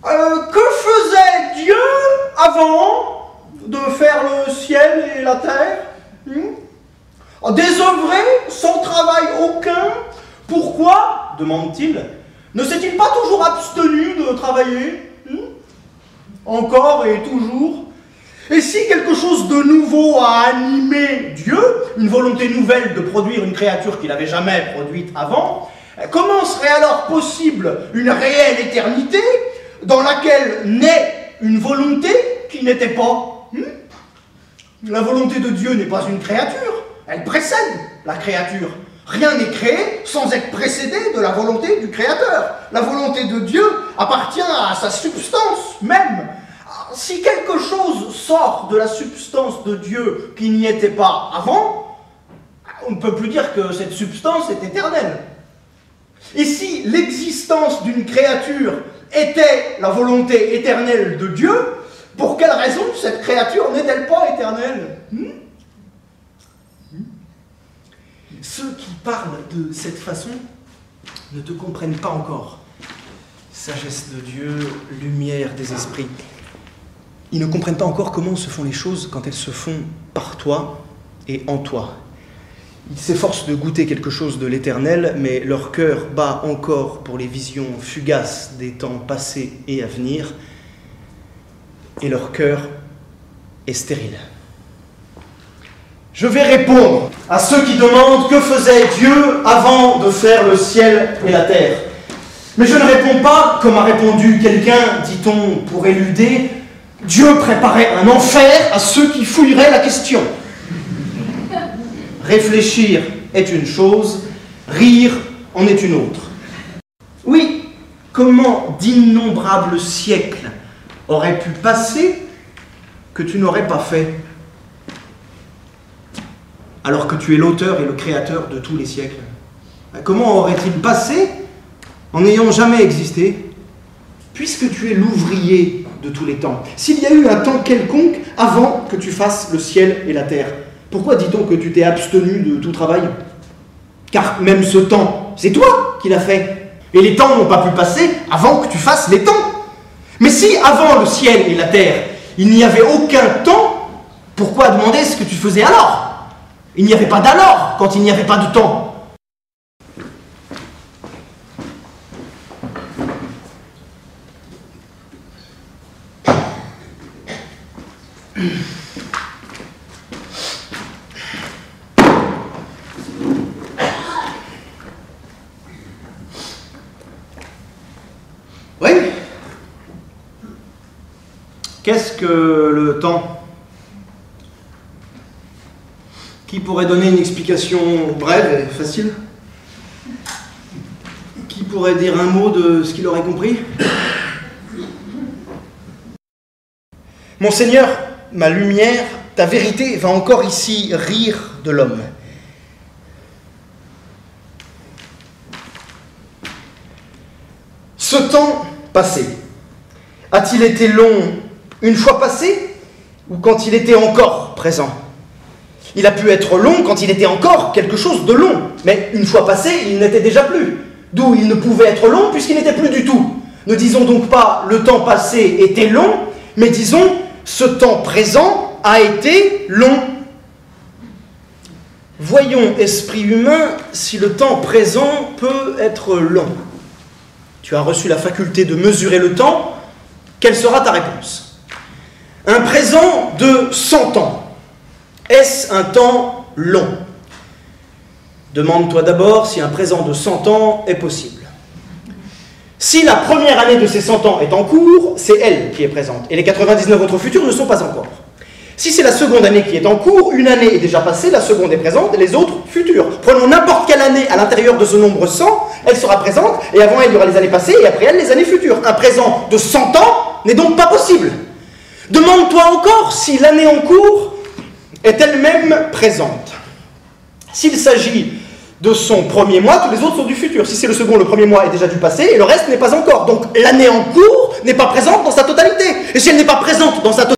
Que faisait Dieu avant de faire le ciel et la terre? Désœuvré, sans travail aucun, pourquoi, demande-t-il, ne s'est-il pas toujours abstenu de travailler? Encore et toujours. Et si quelque chose de nouveau a animé Dieu, une volonté nouvelle de produire une créature qu'il n'avait jamais produite avant, comment serait alors possible une réelle éternité dans laquelle naît une volonté qui n'était pas? La volonté de Dieu n'est pas une créature, elle précède la créature. Rien n'est créé sans être précédé de la volonté du Créateur. La volonté de Dieu appartient à sa substance même. Si quelque chose sort de la substance de Dieu qui n'y était pas avant, on ne peut plus dire que cette substance est éternelle. Et si l'existence d'une créature était la volonté éternelle de Dieu, pour quelle raison cette créature n'est-elle pas éternelle? Ceux qui parlent de cette façon ne te comprennent pas encore. Sagesse de Dieu, lumière des esprits. Ils ne comprennent pas encore comment se font les choses quand elles se font par toi et en toi. Ils s'efforcent de goûter quelque chose de l'éternel, mais leur cœur bat encore pour les visions fugaces des temps passés et à venir, et leur cœur est stérile. Je vais répondre à ceux qui demandent que faisait Dieu avant de faire le ciel et la terre. Mais je ne réponds pas comme a répondu quelqu'un, dit-on, pour éluder. Dieu préparait un enfer à ceux qui fouilleraient la question. Réfléchir est une chose, rire en est une autre. Oui, comment d'innombrables siècles auraient pu passer que tu n'aurais pas fait, alors que tu es l'auteur et le créateur de tous les siècles? Comment aurait-il passé en n'ayant jamais existé, puisque tu es l'ouvrier de tous les temps? S'il y a eu un temps quelconque avant que tu fasses le ciel et la terre, pourquoi dit-on que tu t'es abstenu de tout travail? Car même ce temps, c'est toi qui l'as fait. Et les temps n'ont pas pu passer avant que tu fasses les temps. Mais si avant le ciel et la terre, il n'y avait aucun temps, pourquoi demander ce que tu faisais alors? Il n'y avait pas d'alors quand il n'y avait pas de temps. Oui. Qu'est-ce que le temps? Qui pourrait donner une explication brève et facile? Qui pourrait dire un mot de ce qu'il aurait compris? Mon Seigneur, ma lumière, ta vérité va encore ici rire de l'homme. Ce temps passé, a-t-il été long une fois passé ou quand il était encore présent? Il a pu être long quand il était encore quelque chose de long, mais une fois passé, il n'était déjà plus. D'où il ne pouvait être long puisqu'il n'était plus du tout. Ne disons donc pas le temps passé était long, mais disons ce temps présent a été long. Voyons, esprit humain, si le temps présent peut être long. Tu as reçu la faculté de mesurer le temps, quelle sera ta réponse? Un présent de 100 ans. Est-ce un temps long? Demande-toi d'abord si un présent de 100 ans est possible. Si la première année de ces 100 ans est en cours, c'est elle qui est présente, et les 99 autres futurs ne sont pas encore. Si c'est la seconde année qui est en cours, une année est déjà passée, la seconde est présente, et les autres futures. Prenons n'importe quelle année à l'intérieur de ce nombre 100, elle sera présente, et avant elle, il y aura les années passées, et après elle, les années futures. Un présent de 100 ans n'est donc pas possible. Demande-toi encore si l'année en cours est elle-même présente. S'il s'agit de son premier mois, tous les autres sont du futur. Si c'est le second, le premier mois est déjà du passé, et le reste n'est pas encore. Donc l'année en cours n'est pas présente dans sa totalité. Et si elle n'est pas présente dans sa totalité,